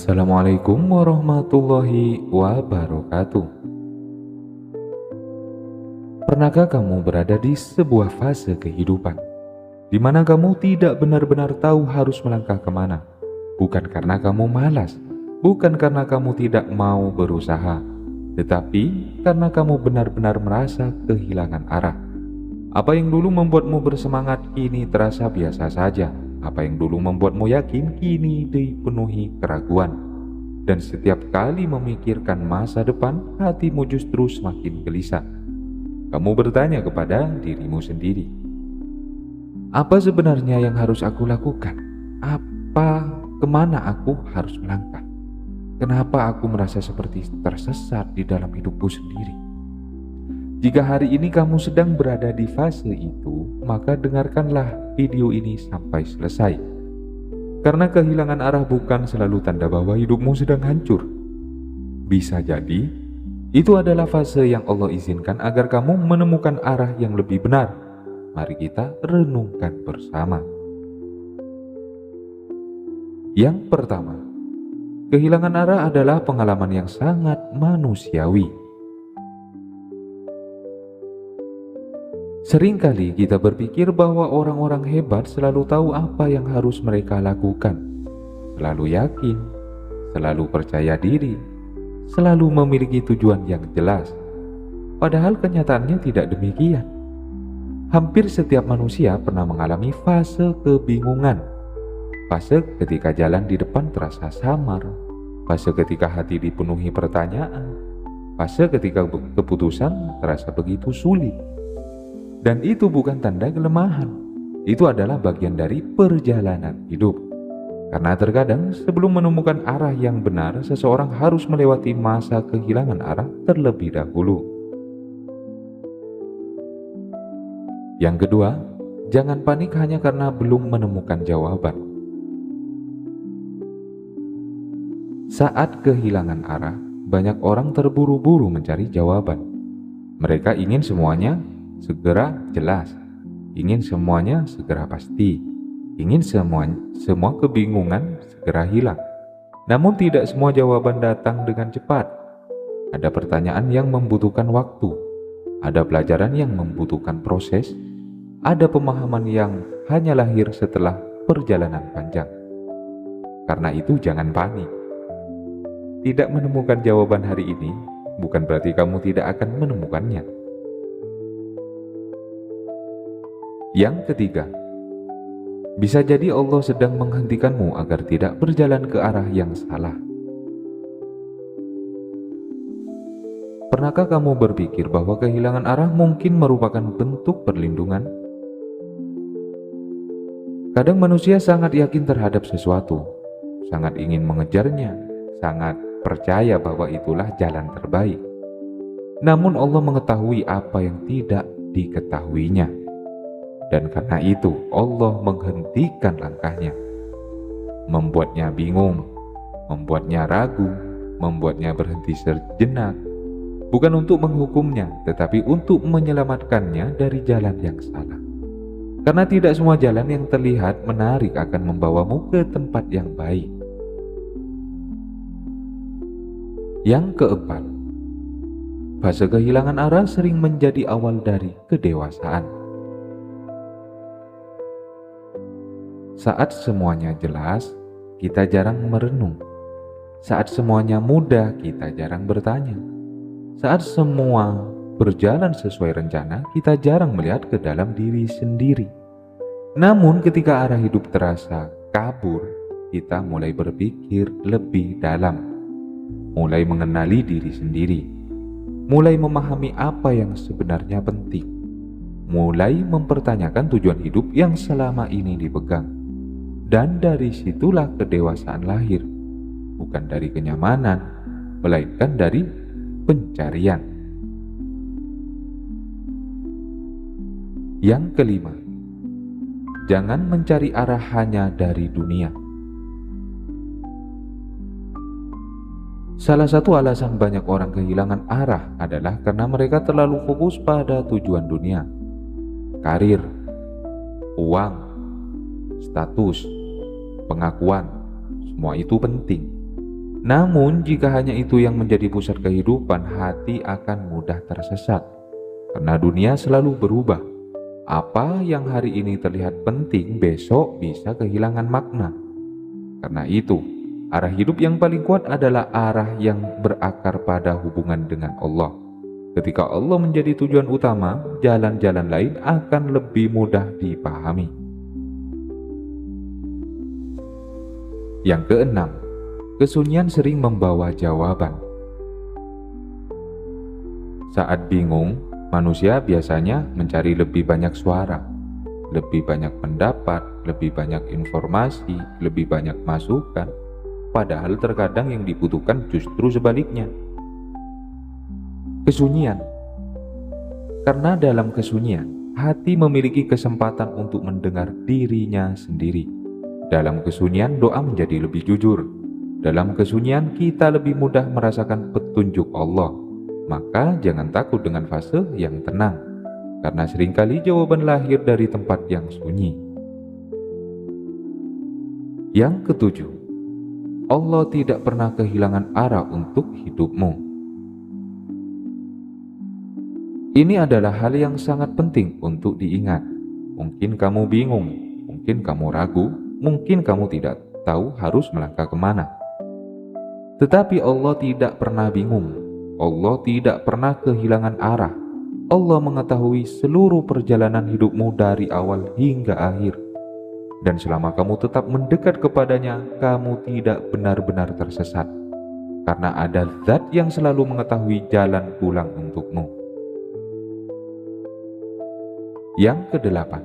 Assalamualaikum warahmatullahi wabarakatuh. Pernahkah kamu berada di sebuah fase kehidupan di mana kamu tidak benar-benar tahu harus melangkah kemana? Bukan karena kamu malas, bukan karena kamu tidak mau berusaha, tetapi karena kamu benar-benar merasa kehilangan arah. Apa yang dulu membuatmu bersemangat kini terasa biasa saja. Apa yang dulu membuatmu yakin kini dipenuhi keraguan. Dan setiap kali memikirkan masa depan, hatimu justru semakin gelisah. Kamu bertanya kepada dirimu sendiri, apa sebenarnya yang harus aku lakukan? Kemana aku harus melangkah? Kenapa aku merasa seperti tersesat di dalam hidupku sendiri? Jika hari ini kamu sedang berada di fase itu, maka dengarkanlah video ini sampai selesai. Karena kehilangan arah bukan selalu tanda bahwa hidupmu sedang hancur. Bisa jadi, itu adalah fase yang Allah izinkan agar kamu menemukan arah yang lebih benar. Mari kita renungkan bersama. Yang pertama, kehilangan arah adalah pengalaman yang sangat manusiawi. Seringkali kita berpikir bahwa orang-orang hebat selalu tahu apa yang harus mereka lakukan, selalu yakin, selalu percaya diri, selalu memiliki tujuan yang jelas. Padahal kenyataannya tidak demikian. Hampir setiap manusia pernah mengalami fase kebingungan, fase ketika jalan di depan terasa samar, fase ketika hati dipenuhi pertanyaan, fase ketika keputusan terasa begitu sulit. Dan itu bukan tanda kelemahan, itu adalah bagian dari perjalanan hidup. Karena terkadang sebelum menemukan arah yang benar, seseorang harus melewati masa kehilangan arah terlebih dahulu. Yang kedua, jangan panik hanya karena belum menemukan jawaban. Saat kehilangan arah, banyak orang terburu-buru mencari jawaban. Mereka ingin semuanya segera jelas, ingin semuanya segera pasti, ingin semua kebingungan segera hilang. Namun tidak semua jawaban datang dengan cepat. Ada pertanyaan yang membutuhkan waktu, ada pelajaran yang membutuhkan proses, ada pemahaman yang hanya lahir setelah perjalanan panjang. Karena itu jangan panik. Tidak menemukan jawaban hari ini bukan berarti kamu tidak akan menemukannya. Yang ketiga, bisa jadi Allah sedang menghentikanmu agar tidak berjalan ke arah yang salah. Pernahkah kamu berpikir bahwa kehilangan arah mungkin merupakan bentuk perlindungan? Kadang manusia sangat yakin terhadap sesuatu, sangat ingin mengejarnya, sangat percaya bahwa itulah jalan terbaik. Namun Allah mengetahui apa yang tidak diketahuinya. Dan karena itu Allah menghentikan langkahnya, membuatnya bingung, membuatnya ragu, membuatnya berhenti sejenak, bukan untuk menghukumnya, tetapi untuk menyelamatkannya dari jalan yang salah. Karena tidak semua jalan yang terlihat menarik akan membawamu ke tempat yang baik. Yang keempat, fase kehilangan arah sering menjadi awal dari kedewasaan. Saat semuanya jelas, kita jarang merenung. Saat semuanya mudah, kita jarang bertanya. Saat semua berjalan sesuai rencana, kita jarang melihat ke dalam diri sendiri. Namun ketika arah hidup terasa kabur, kita mulai berpikir lebih dalam, mulai mengenali diri sendiri, mulai memahami apa yang sebenarnya penting, mulai mempertanyakan tujuan hidup yang selama ini dipegang. Dan dari situlah kedewasaan lahir, bukan dari kenyamanan, melainkan dari pencarian. Yang kelima, jangan mencari arah hanya dari dunia. Salah satu alasan banyak orang kehilangan arah adalah karena mereka terlalu fokus pada tujuan dunia, karir, uang, status, pengakuan, semua itu penting. Namun jika hanya itu yang menjadi pusat kehidupan, hati akan mudah tersesat. Karena dunia selalu berubah. Apa yang hari ini terlihat penting, besok bisa kehilangan makna. Karena itu, arah hidup yang paling kuat adalah arah yang berakar pada hubungan dengan Allah. Ketika Allah menjadi tujuan utama, jalan-jalan lain akan lebih mudah dipahami. Yang keenam, kesunyian sering membawa jawaban. Saat bingung, manusia biasanya mencari lebih banyak suara, lebih banyak pendapat, lebih banyak informasi, lebih banyak masukan. Padahal terkadang yang dibutuhkan justru sebaliknya. Kesunyian. Karena dalam kesunyian, hati memiliki kesempatan untuk mendengar dirinya sendiri. Dalam kesunyian, doa menjadi lebih jujur. Dalam kesunyian, kita lebih mudah merasakan petunjuk Allah. Maka jangan takut dengan fase yang tenang, karena seringkali jawaban lahir dari tempat yang sunyi. Yang ketujuh, Allah tidak pernah kehilangan arah untuk hidupmu. Ini adalah hal yang sangat penting untuk diingat. Mungkin kamu bingung, mungkin kamu ragu, mungkin kamu tidak tahu harus melangkah kemana. Tetapi Allah tidak pernah bingung. Allah tidak pernah kehilangan arah. Allah mengetahui seluruh perjalanan hidupmu dari awal hingga akhir. Dan selama kamu tetap mendekat kepadanya, kamu tidak benar-benar tersesat. Karena ada zat yang selalu mengetahui jalan pulang untukmu. Yang kedelapan,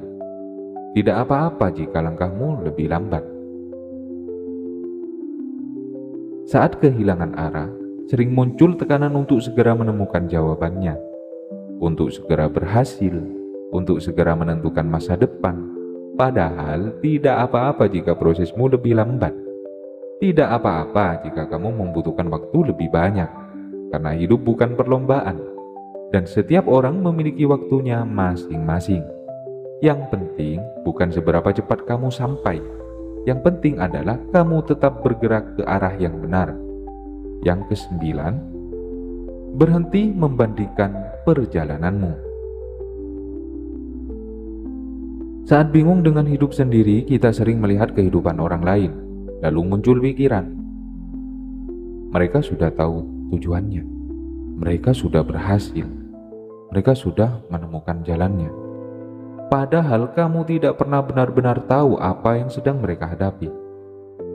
tidak apa-apa jika langkahmu lebih lambat. Saat kehilangan arah, sering muncul tekanan untuk segera menemukan jawabannya, untuk segera berhasil, untuk segera menentukan masa depan. Padahal tidak apa-apa jika prosesmu lebih lambat. Tidak apa-apa jika kamu membutuhkan waktu lebih banyak, karena hidup bukan perlombaan. Dan setiap orang memiliki waktunya masing-masing. Yang penting bukan seberapa cepat kamu sampai. Yang penting adalah kamu tetap bergerak ke arah yang benar. Yang kesembilan, berhenti membandingkan perjalananmu. Saat bingung dengan hidup sendiri, kita sering melihat kehidupan orang lain. Lalu muncul pikiran, mereka sudah tahu tujuannya. Mereka sudah berhasil. Mereka sudah menemukan jalannya. Padahal kamu tidak pernah benar-benar tahu apa yang sedang mereka hadapi.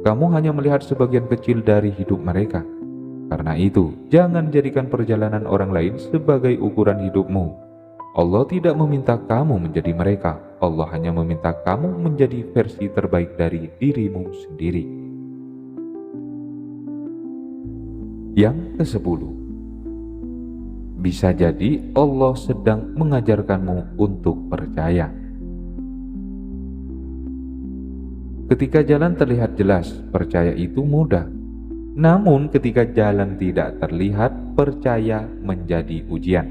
Kamu hanya melihat sebagian kecil dari hidup mereka. Karena itu, jangan jadikan perjalanan orang lain sebagai ukuran hidupmu. Allah tidak meminta kamu menjadi mereka. Allah hanya meminta kamu menjadi versi terbaik dari dirimu sendiri. Yang ke-10, bisa jadi Allah sedang mengajarkanmu untuk percaya. Ketika jalan terlihat jelas, percaya itu mudah. Namun ketika jalan tidak terlihat, percaya menjadi ujian.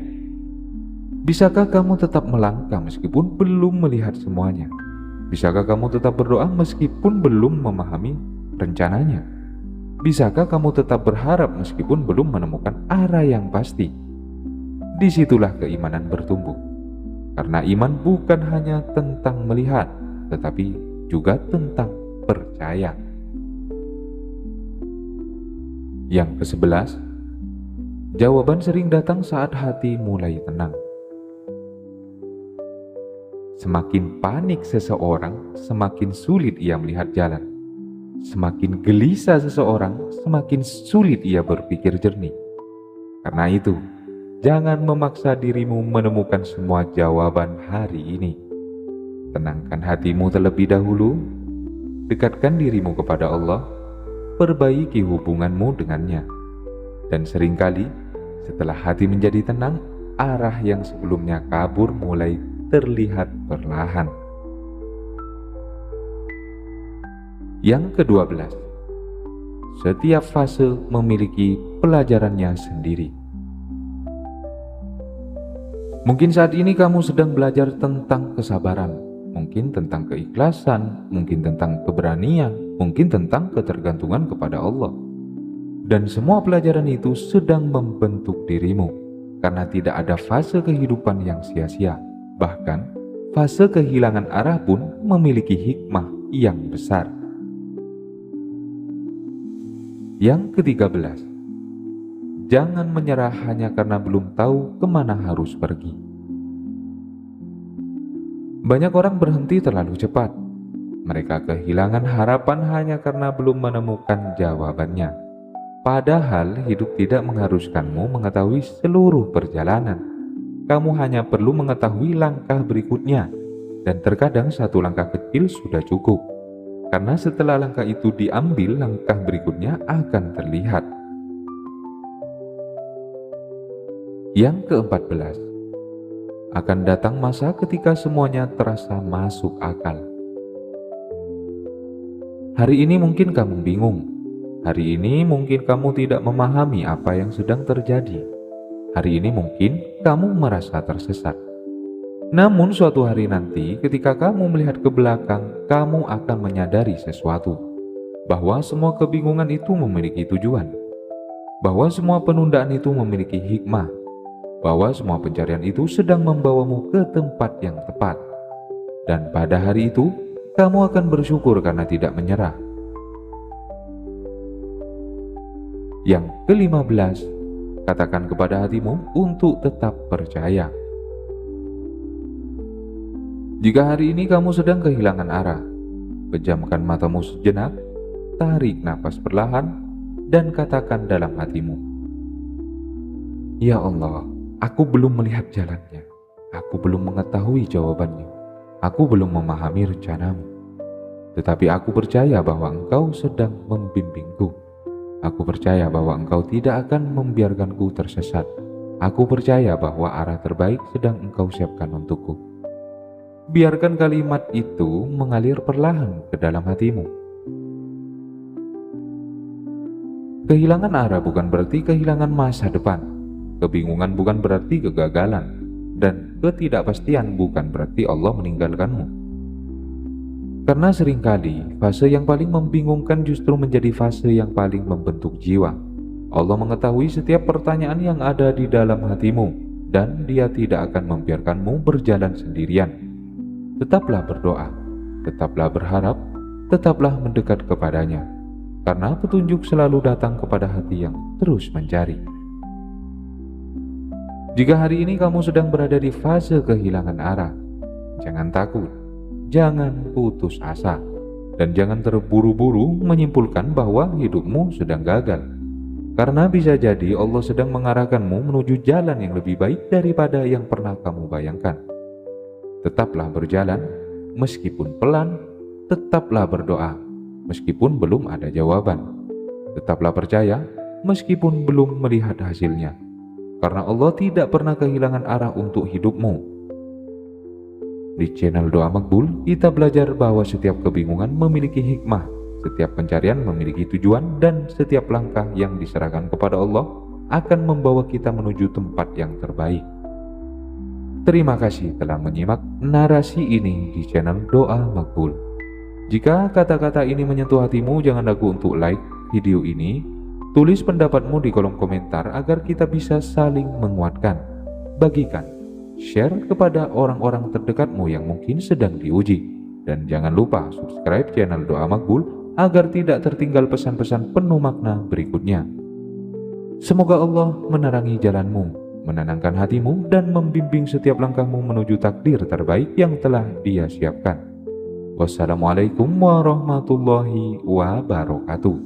Bisakah kamu tetap melangkah meskipun belum melihat semuanya? Bisakah kamu tetap berdoa meskipun belum memahami rencananya? Bisakah kamu tetap berharap meskipun belum menemukan arah yang pasti? Disitulah keimanan bertumbuh. Karena iman bukan hanya tentang melihat, tetapi juga tentang percaya. Yang ke-11, jawaban sering datang saat hati mulai tenang. Semakin panik seseorang, semakin sulit ia melihat jalan. Semakin gelisah seseorang, semakin sulit ia berpikir jernih. Karena itu, jangan memaksa dirimu menemukan semua jawaban hari ini. Tenangkan hatimu terlebih dahulu, dekatkan dirimu kepada Allah, perbaiki hubunganmu dengannya. Dan seringkali, setelah hati menjadi tenang, arah yang sebelumnya kabur mulai terlihat perlahan. Yang ke-12, setiap fase memiliki pelajarannya sendiri. Mungkin saat ini kamu sedang belajar tentang kesabaran, mungkin tentang keikhlasan, mungkin tentang keberanian, mungkin tentang ketergantungan kepada Allah. Dan semua pelajaran itu sedang membentuk dirimu, karena tidak ada fase kehidupan yang sia-sia. Bahkan, fase kehilangan arah pun memiliki hikmah yang besar. Yang ke-13, jangan menyerah hanya karena belum tahu kemana harus pergi. Banyak orang berhenti terlalu cepat. Mereka kehilangan harapan hanya karena belum menemukan jawabannya. Padahal hidup tidak mengharuskanmu mengetahui seluruh perjalanan. Kamu hanya perlu mengetahui langkah berikutnya, dan terkadang satu langkah kecil sudah cukup. Karena setelah langkah itu diambil, langkah berikutnya akan terlihat. Yang ke-14, akan datang masa ketika semuanya terasa masuk akal. Hari ini mungkin kamu bingung. Hari ini mungkin kamu tidak memahami apa yang sedang terjadi. Hari ini mungkin kamu merasa tersesat. Namun suatu hari nanti ketika kamu melihat ke belakang, kamu akan menyadari sesuatu. Bahwa semua kebingungan itu memiliki tujuan. Bahwa semua penundaan itu memiliki hikmah. Bahwa semua pencarian itu sedang membawamu ke tempat yang tepat. Dan pada hari itu, kamu akan bersyukur karena tidak menyerah. Yang ke-15, katakan kepada hatimu untuk tetap percaya. Jika hari ini kamu sedang kehilangan arah, pejamkan matamu sejenak, tarik napas perlahan, dan katakan dalam hatimu, "Ya Allah, aku belum melihat jalannya. Aku belum mengetahui jawabannya. Aku belum memahami rencanamu. Tetapi aku percaya bahwa Engkau sedang membimbingku. Aku percaya bahwa Engkau tidak akan membiarkanku tersesat. Aku percaya bahwa arah terbaik sedang Engkau siapkan untukku." Biarkan kalimat itu mengalir perlahan ke dalam hatimu. Kehilangan arah bukan berarti kehilangan masa depan. Kebingungan bukan berarti kegagalan. Dan ketidakpastian bukan berarti Allah meninggalkanmu. Karena seringkali fase yang paling membingungkan justru menjadi fase yang paling membentuk jiwa. Allah mengetahui setiap pertanyaan yang ada di dalam hatimu, dan Dia tidak akan membiarkanmu berjalan sendirian. Tetaplah berdoa, tetaplah berharap, tetaplah mendekat kepadanya, karena petunjuk selalu datang kepada hati yang terus mencari. Jika hari ini kamu sedang berada di fase kehilangan arah, jangan takut. Jangan putus asa, dan jangan terburu-buru menyimpulkan bahwa hidupmu sedang gagal. Karena bisa jadi Allah sedang mengarahkanmu menuju jalan yang lebih baik daripada yang pernah kamu bayangkan. Tetaplah berjalan, meskipun pelan. Tetaplah berdoa, meskipun belum ada jawaban. Tetaplah percaya, meskipun belum melihat hasilnya. Karena Allah tidak pernah kehilangan arah untuk hidupmu. Di channel Doa Makbul, kita belajar bahwa setiap kebingungan memiliki hikmah, setiap pencarian memiliki tujuan, dan setiap langkah yang diserahkan kepada Allah akan membawa kita menuju tempat yang terbaik. Terima kasih telah menyimak narasi ini di channel Doa Makbul. Jika kata-kata ini menyentuh hatimu, jangan ragu untuk like video ini. Tulis pendapatmu di kolom komentar agar kita bisa saling menguatkan. Bagikan, share kepada orang-orang terdekatmu yang mungkin sedang diuji. Dan jangan lupa subscribe channel Doa Makbul agar tidak tertinggal pesan-pesan penuh makna berikutnya. Semoga Allah menerangi jalanmu, menenangkan hatimu, dan membimbing setiap langkahmu menuju takdir terbaik yang telah Dia siapkan. Wassalamualaikum warahmatullahi wabarakatuh.